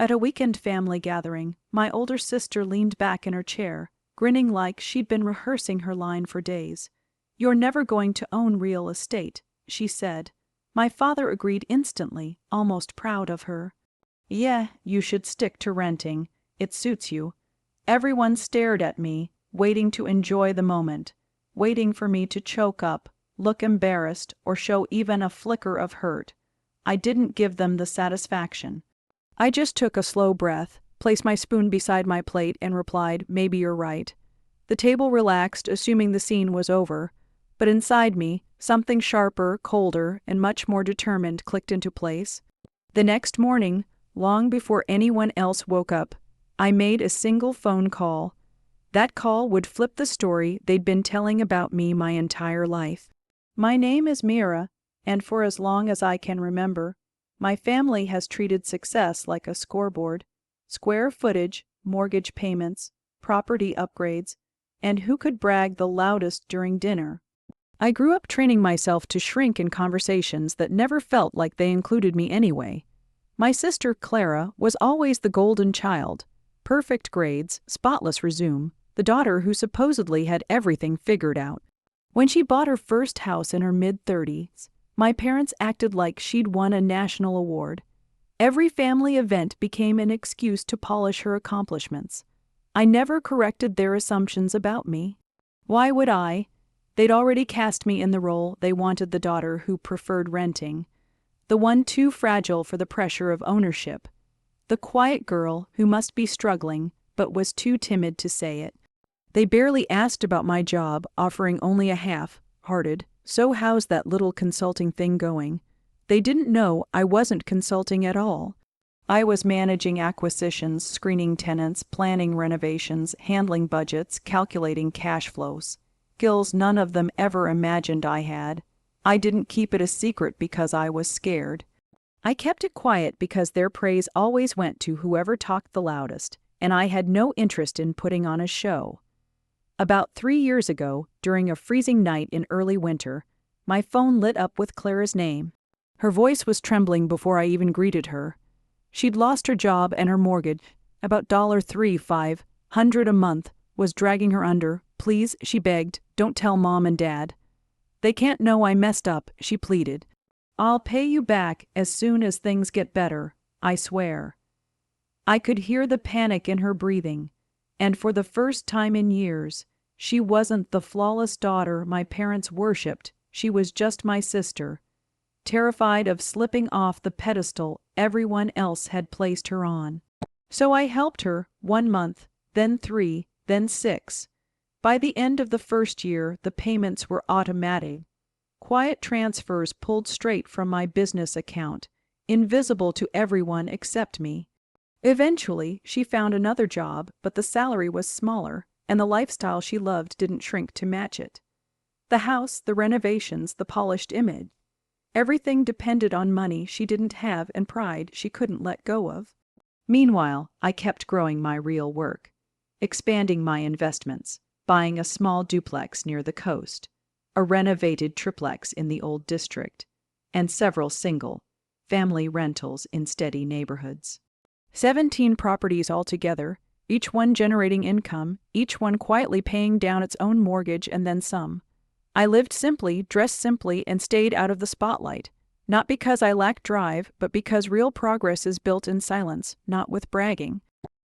At a weekend family gathering, my older sister leaned back in her chair, grinning like she'd been rehearsing her line for days. "You're never going to own real estate," she said. My father agreed instantly, almost proud of her. "Yeah, you should stick to renting. It suits you." Everyone stared at me, waiting to enjoy the moment, waiting for me to choke up, look embarrassed, or show even a flicker of hurt. I didn't give them the satisfaction. I just took a slow breath, placed my spoon beside my plate, and replied, "Maybe you're right." The table relaxed, assuming the scene was over, but inside me, something sharper, colder, and much more determined clicked into place. The next morning, long before anyone else woke up, I made a single phone call. That call would flip the story they'd been telling about me my entire life. "My name is Mira, and for as long as I can remember, my family has treated success like a scoreboard. Square footage, mortgage payments, property upgrades, and who could brag the loudest during dinner." I grew up training myself to shrink in conversations that never felt like they included me anyway. My sister Clara was always the golden child. Perfect grades, spotless resume, the daughter who supposedly had everything figured out. When she bought her first house in her mid-30s, my parents acted like she'd won a national award. Every family event became an excuse to polish her accomplishments. I never corrected their assumptions about me. Why would I? They'd already cast me in the role they wanted: the daughter who preferred renting, the one too fragile for the pressure of ownership, the quiet girl who must be struggling but was too timid to say it. They barely asked about my job, offering only a half-hearted, "So how's that little consulting thing going?" They didn't know I wasn't consulting at all. I was managing acquisitions, screening tenants, planning renovations, handling budgets, calculating cash flows. Skills none of them ever imagined I had. I didn't keep it a secret because I was scared. I kept it quiet because their praise always went to whoever talked the loudest, and I had no interest in putting on a show. About 3 years ago, during a freezing night in early winter, my phone lit up with Clara's name. Her voice was trembling before I even greeted her. She'd lost her job, and her mortgage, about $3,500 a month, was dragging her under. "Please," she begged, "don't tell Mom and Dad. They can't know I messed up," she pleaded. "I'll pay you back as soon as things get better, I swear." I could hear the panic in her breathing, and for the first time in years, she wasn't the flawless daughter my parents worshipped. She was just my sister, terrified of slipping off the pedestal everyone else had placed her on. So I helped her 1 month, then 3, then 6. By the end of the first year, the payments were automatic. Quiet transfers pulled straight from my business account, invisible to everyone except me. Eventually, she found another job, but the salary was smaller, and the lifestyle she loved didn't shrink to match it. The house, the renovations, the polished image. Everything depended on money she didn't have and pride she couldn't let go of. Meanwhile, I kept growing my real work, expanding my investments, buying a small duplex near the coast, a renovated triplex in the old district, and several single-family rentals in steady neighborhoods. 17 properties altogether, each one generating income, each one quietly paying down its own mortgage and then some. I lived simply, dressed simply, and stayed out of the spotlight, not because I lacked drive, but because real progress is built in silence, not with bragging.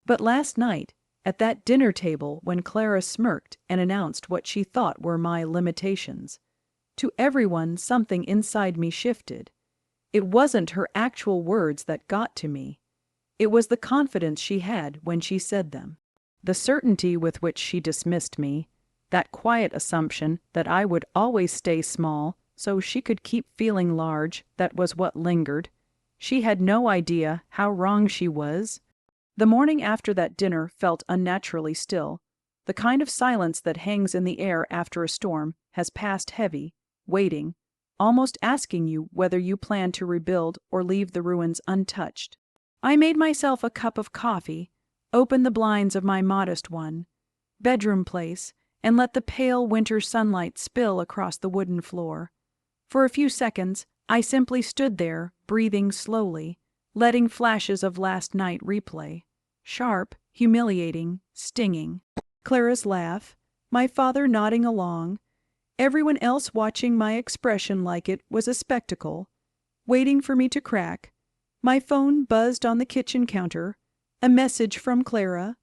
But last night, at that dinner table, when Clara smirked and announced what she thought were my limitations, to everyone something inside me shifted. It wasn't her actual words that got to me. It was the confidence she had when she said them, the certainty with which she dismissed me, that quiet assumption that I would always stay small so she could keep feeling large. That was what lingered. She had no idea how wrong she was. The morning after that dinner felt unnaturally still. The kind of silence that hangs in the air after a storm has passed, heavy, waiting, almost asking you whether you plan to rebuild or leave the ruins untouched. I made myself a cup of coffee, opened the blinds of my modest bedroom place, and let the pale winter sunlight spill across the wooden floor. For a few seconds, I simply stood there, breathing slowly, letting flashes of last night replay. Sharp, humiliating, stinging. Clara's laugh, my father nodding along, everyone else watching my expression like it was a spectacle, waiting for me to crack. My phone buzzed on the kitchen counter. A message from Clara.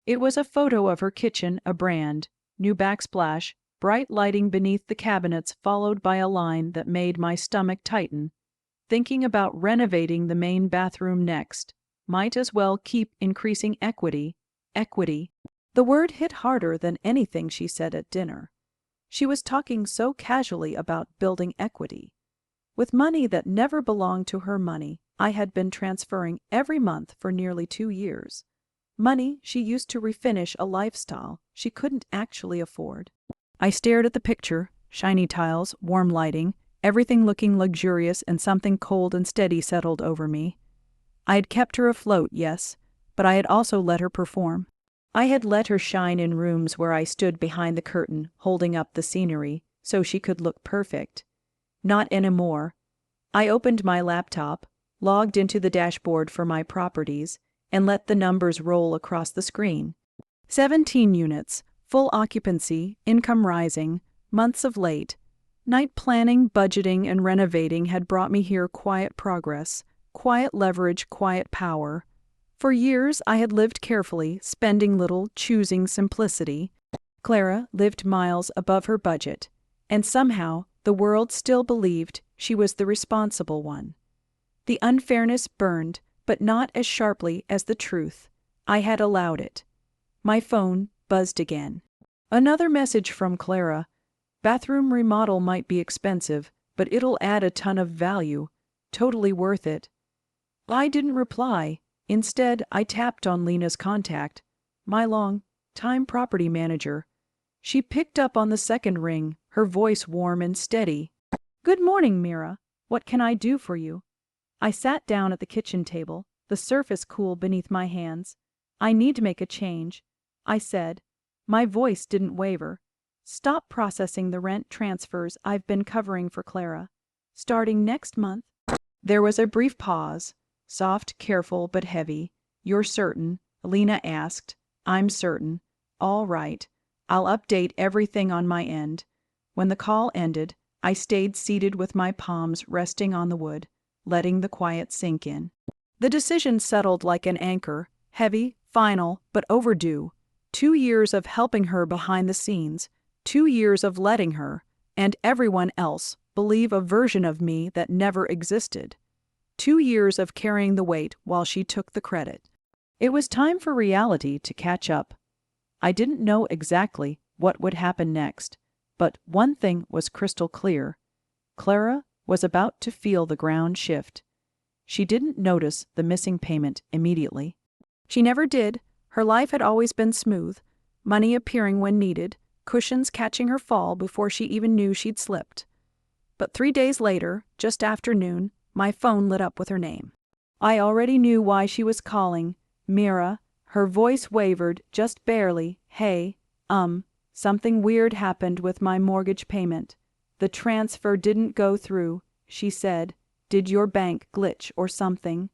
It was a photo of her kitchen, a brand new backsplash, bright lighting beneath the cabinets, followed by a line that made my stomach tighten. Thinking about renovating the main bathroom next. Might as well keep increasing equity. Equity. The word hit harder than anything she said at dinner. She was talking so casually about building equity. With money that never belonged to her, money I had been transferring every month for nearly 2 years. Money she used to refinish a lifestyle she couldn't actually afford. I stared at the picture, shiny tiles, warm lighting, everything looking luxurious, and something cold and steady settled over me. I had kept her afloat, yes, but I had also let her perform. I had let her shine in rooms where I stood behind the curtain, holding up the scenery, so she could look perfect. Not anymore. I opened my laptop, logged into the dashboard for my properties, and let the numbers roll across the screen. 17 units, full occupancy, income rising, months of late. Night planning, budgeting, and renovating had brought me here quiet progress, quiet leverage, quiet power. For years I had lived carefully, spending little, choosing simplicity. Clara lived miles above her budget, and somehow the world still believed she was the responsible one. The unfairness burned, but not as sharply as the truth. I had allowed it. My phone buzzed again. Another message from Clara. Bathroom remodel might be expensive, but it'll add a ton of value. Totally worth it. I didn't reply. Instead, I tapped on Lena's contact, my long-time property manager. She picked up on the second ring, her voice warm and steady. "Good morning, Mira. What can I do for you?" I sat down at the kitchen table, the surface cool beneath my hands. "I need to make a change," I said. My voice didn't waver. "Stop processing the rent transfers I've been covering for Clara. Starting next month." There was a brief pause. Soft, careful, but heavy. "You're certain?" Lena asked. "I'm certain." "All right. I'll update everything on my end." When the call ended, I stayed seated with my palms resting on the wood, letting the quiet sink in. The decision settled like an anchor, heavy, final, but overdue. 2 years of helping her behind the scenes, 2 years of letting her, and everyone else, believe a version of me that never existed. 2 years of carrying the weight while she took the credit. It was time for reality to catch up. I didn't know exactly what would happen next, but one thing was crystal clear. Clara was about to feel the ground shift. She didn't notice the missing payment immediately. She never did. Her life had always been smooth, money appearing when needed, cushions catching her fall before she even knew she'd slipped. But 3 days later, just after noon, my phone lit up with her name. I already knew why she was calling. "Mira." Her voice wavered, just barely. "Hey, something weird happened with my mortgage payment. The transfer didn't go through," she said. "Did your bank glitch or something?"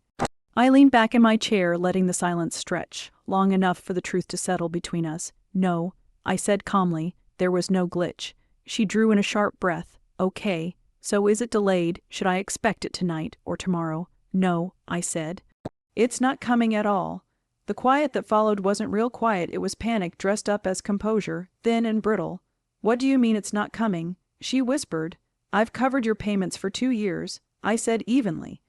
I leaned back in my chair, letting the silence stretch, long enough for the truth to settle between us. "No," I said calmly, "there was no glitch." She drew in a sharp breath. "Okay. So is it delayed? Should I expect it tonight or tomorrow?" "No," I said. "It's not coming at all." The quiet that followed wasn't real quiet, it was panic dressed up as composure, thin and brittle. "What do you mean it's not coming?" She whispered. "I've covered your payments for 2 years." I said evenly.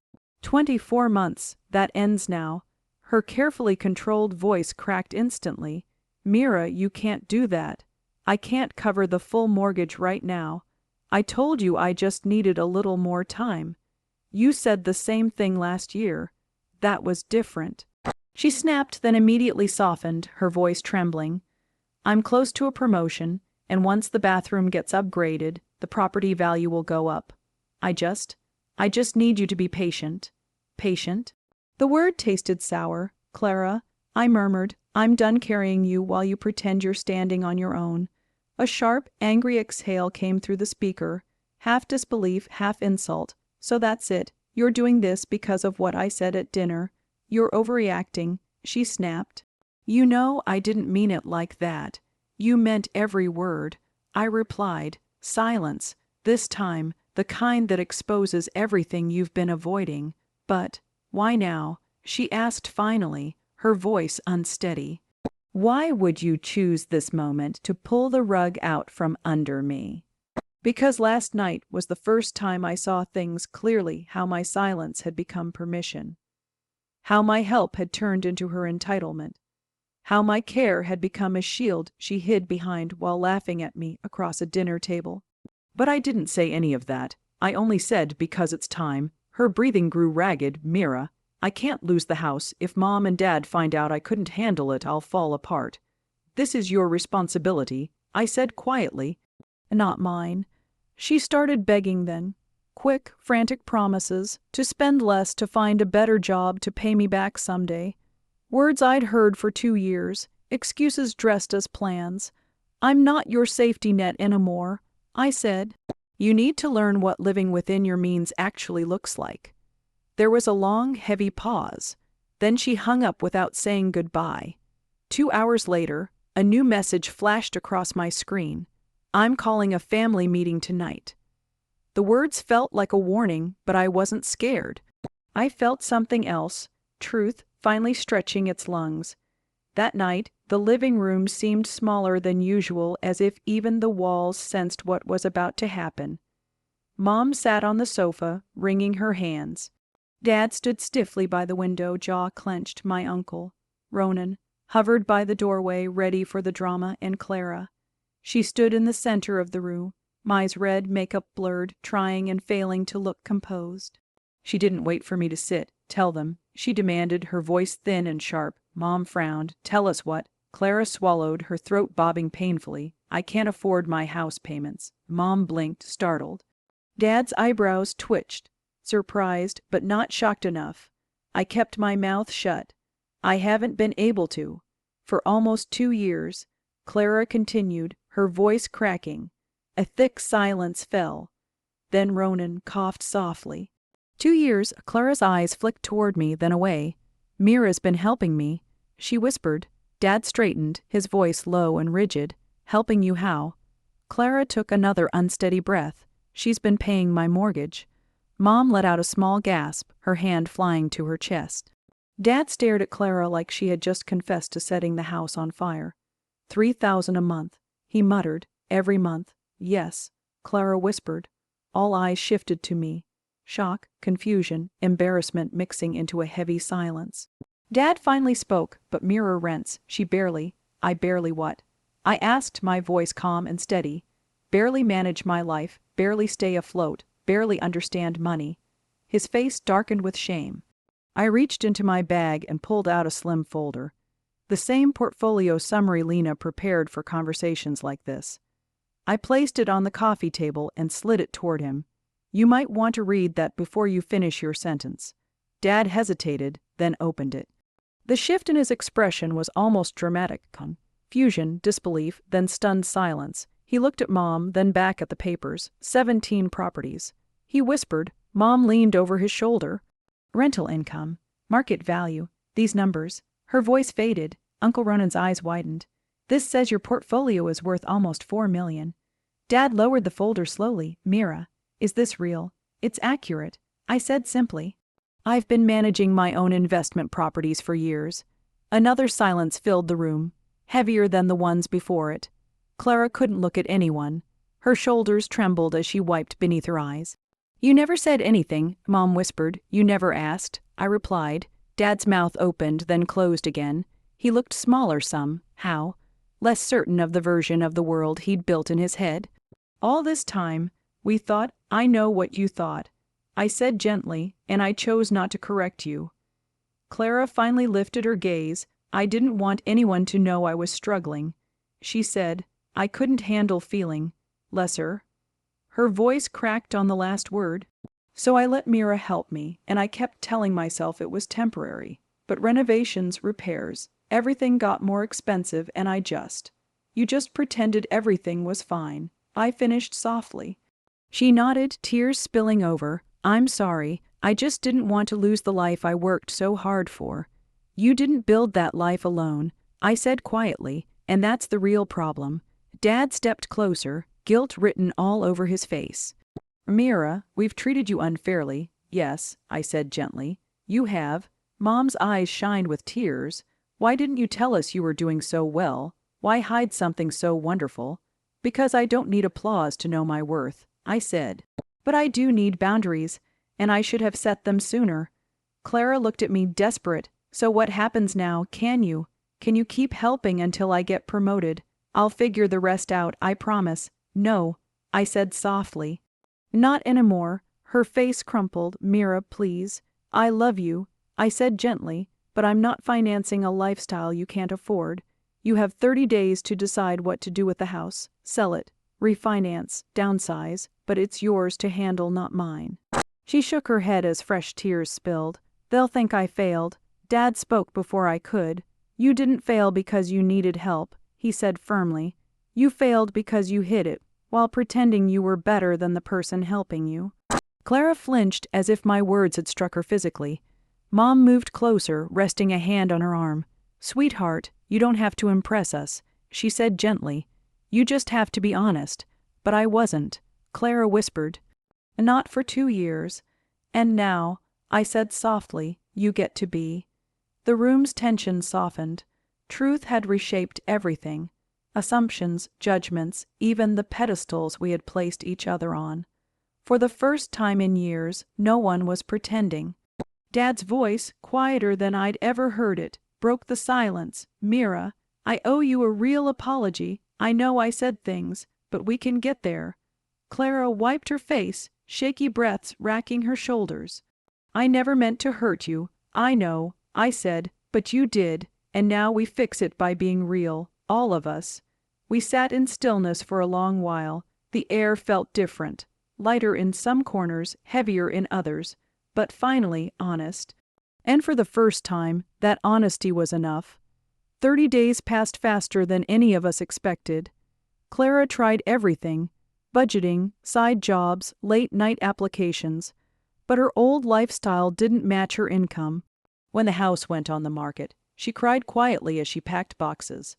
24 months, that ends now." Her carefully controlled voice cracked instantly. "Mira, you can't do that. I can't cover the full mortgage right now. I told you I just needed a little more time. You said the same thing last year. That was different." She snapped, then immediately softened, her voice trembling. "I'm close to a promotion, and once the bathroom gets upgraded, the property value will go up. I just need you to be patient." "Patient?" The word tasted sour. "Clara," I murmured, "I'm done carrying you while you pretend you're standing on your own." A sharp, angry exhale came through the speaker, half disbelief, half insult. "So that's it. You're doing this because of what I said at dinner. You're overreacting, she snapped. You know I didn't mean it like that. You meant every word. I replied. Silence, this time, the kind that exposes everything you've been avoiding. But, why now? She asked finally, her voice unsteady. Why would you choose this moment to pull the rug out from under me? Because last night was the first time I saw things clearly, how my silence had become permission. How my help had turned into her entitlement. How my care had become a shield she hid behind while laughing at me across a dinner table. But I didn't say any of that. I only said because it's time. Her breathing grew ragged. Mira, I can't lose the house. If Mom and Dad find out I couldn't handle it, I'll fall apart. This is your responsibility, I said quietly. Not mine. She started begging then. Quick, frantic promises, to spend less, to find a better job, to pay me back someday. Words I'd heard for 2 years, excuses dressed as plans. I'm not your safety net anymore, I said. You need to learn what living within your means actually looks like. There was a long, heavy pause. Then she hung up without saying goodbye. 2 hours later, a new message flashed across my screen. I'm calling a family meeting tonight. The words felt like a warning, but I wasn't scared. I felt something else, truth finally stretching its lungs. That night, the living room seemed smaller than usual, as if even the walls sensed what was about to happen. Mom sat on the sofa, wringing her hands. Dad stood stiffly by the window, jaw clenched. My uncle, Ronan, hovered by the doorway, ready for the drama, and Clara. She stood in the center of the room, Mai's red makeup blurred, trying and failing to look composed. She didn't wait for me to sit. Tell them, she demanded, her voice thin and sharp. Mom frowned. Tell us what? Clara swallowed, her throat bobbing painfully. I can't afford my house payments. Mom blinked, startled. Dad's eyebrows twitched, surprised but not shocked enough. I kept my mouth shut. I haven't been able to. For almost 2 years. Clara continued, her voice cracking. A thick silence fell. Then Ronan coughed softly. 2 years. Clara's eyes flicked toward me, then away. Mira's been helping me, she whispered. Dad straightened, his voice low and rigid. Helping you how? Clara took another unsteady breath. She's been paying my mortgage. Mom let out a small gasp, her hand flying to her chest. Dad stared at Clara like she had just confessed to setting the house on fire. $3,000 a month, he muttered. Every month. Yes, Clara whispered. All eyes shifted to me. Shock, confusion, embarrassment mixing into a heavy silence. Dad finally spoke, but Mira rents. I barely what? I asked, my voice calm and steady. Barely manage my life, barely stay afloat, barely understand money. His face darkened with shame. I reached into my bag and pulled out a slim folder. The same portfolio summary Lena prepared for conversations like this. I placed it on the coffee table and slid it toward him. You might want to read that before you finish your sentence. Dad hesitated, then opened it. The shift in his expression was almost dramatic. Confusion, disbelief, then stunned silence. He looked at Mom, then back at the papers. 17 properties. He whispered. Mom leaned over his shoulder. Rental income. Market value. These numbers. Her voice faded. Uncle Ronan's eyes widened. This says your portfolio is worth almost $4 million. Dad lowered the folder slowly. Mira, is this real? It's accurate, I said simply. I've been managing my own investment properties for years. Another silence filled the room, heavier than the ones before it. Clara couldn't look at anyone. Her shoulders trembled as she wiped beneath her eyes. You never said anything, Mom whispered. You never asked, I replied. Dad's mouth opened, then closed again. He looked smaller somehow, less certain of the version of the world he'd built in his head. All this time, we thought, I know what you thought. I said gently, and I chose not to correct you. Clara finally lifted her gaze. I didn't want anyone to know I was struggling. She said, I couldn't handle feeling lesser. Her voice cracked on the last word. So I let Mira help me, and I kept telling myself it was temporary. But renovations, repairs, everything got more expensive, and you just pretended everything was fine. I finished softly. She nodded, tears spilling over. I'm sorry, I just didn't want to lose the life I worked so hard for. You didn't build that life alone, I said quietly, and that's the real problem. Dad stepped closer, guilt written all over his face. Mira, we've treated you unfairly. Yes, I said gently. You have. Mom's eyes shined with tears. Why didn't you tell us you were doing so well? Why hide something so wonderful? Because I don't need applause to know my worth, I said. But I do need boundaries, and I should have set them sooner. Clara looked at me desperate. So what happens now, can you? Can you keep helping until I get promoted? I'll figure the rest out, I promise. No, I said softly. Not anymore. Her face crumpled. Mira, please. I love you, I said gently, but I'm not financing a lifestyle you can't afford. You have 30 days to decide what to do with the house. Sell it, refinance, downsize, but it's yours to handle, not mine. She shook her head as fresh tears spilled. They'll think I failed. Dad spoke before I could. You didn't fail because you needed help, he said firmly. You failed because you hid it, while pretending you were better than the person helping you. Clara flinched as if my words had struck her physically. Mom moved closer, resting a hand on her arm. Sweetheart, you don't have to impress us, she said gently. You just have to be honest. But I wasn't, Clara whispered. Not for 2 years. And now, I said softly, you get to be. The room's tension softened. Truth had reshaped everything. Assumptions, judgments, even the pedestals we had placed each other on. For the first time in years, no one was pretending. Dad's voice, quieter than I'd ever heard it, broke the silence. Mira, I owe you a real apology. I know I said things, but we can get there. Clara wiped her face, shaky breaths racking her shoulders. I never meant to hurt you. I know, I said, but you did, and now we fix it by being real, all of us. We sat in stillness for a long while. The air felt different, lighter in some corners, heavier in others, but finally honest. And for the first time, that honesty was enough. 30 days passed faster than any of us expected. Clara tried everything, budgeting, side jobs, late-night applications, but her old lifestyle didn't match her income. When the house went on the market, she cried quietly as she packed boxes.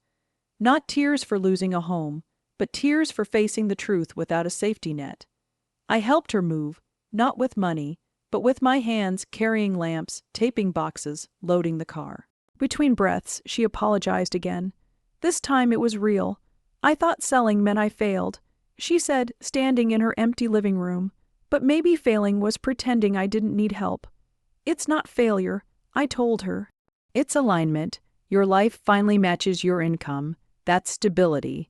Not tears for losing a home, but tears for facing the truth without a safety net. I helped her move, not with money, but with my hands carrying lamps, taping boxes, loading the car. Between breaths, she apologized again. This time it was real. I thought selling meant I failed, she said, standing in her empty living room. But maybe failing was pretending I didn't need help. It's not failure, I told her. It's alignment. Your life finally matches your income. That's stability.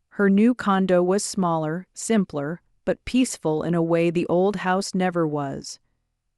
Her new condo was smaller, simpler, but peaceful in a way the old house never was.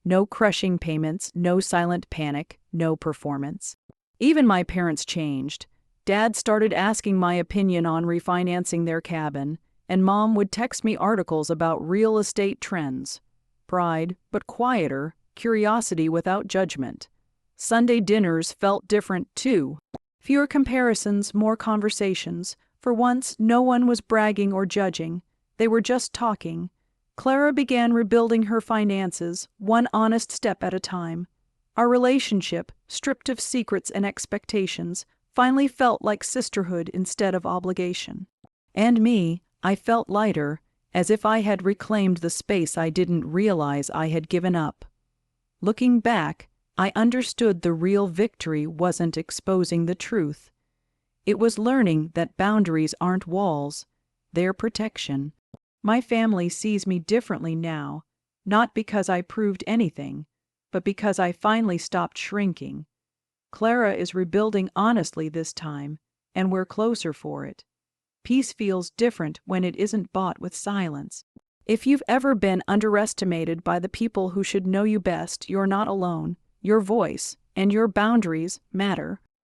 No crushing payments, no silent panic, no performance. Even my parents changed. Dad started asking my opinion on refinancing their cabin, and Mom would text me articles about real estate trends. Pride, but quieter, curiosity without judgment. Sunday dinners felt different, too. Fewer comparisons, more conversations. For once, no one was bragging or judging. They were just talking. Clara began rebuilding her finances, one honest step at a time. Our relationship, stripped of secrets and expectations, finally felt like sisterhood instead of obligation. And me, I felt lighter, as if I had reclaimed the space I didn't realize I had given up. Looking back, I understood the real victory wasn't exposing the truth. It was learning that boundaries aren't walls, they're protection. My family sees me differently now, not because I proved anything, but because I finally stopped shrinking. Clara is rebuilding honestly this time, and we're closer for it. Peace feels different when it isn't bought with silence. If you've ever been underestimated by the people who should know you best, you're not alone. Your voice and your boundaries matter.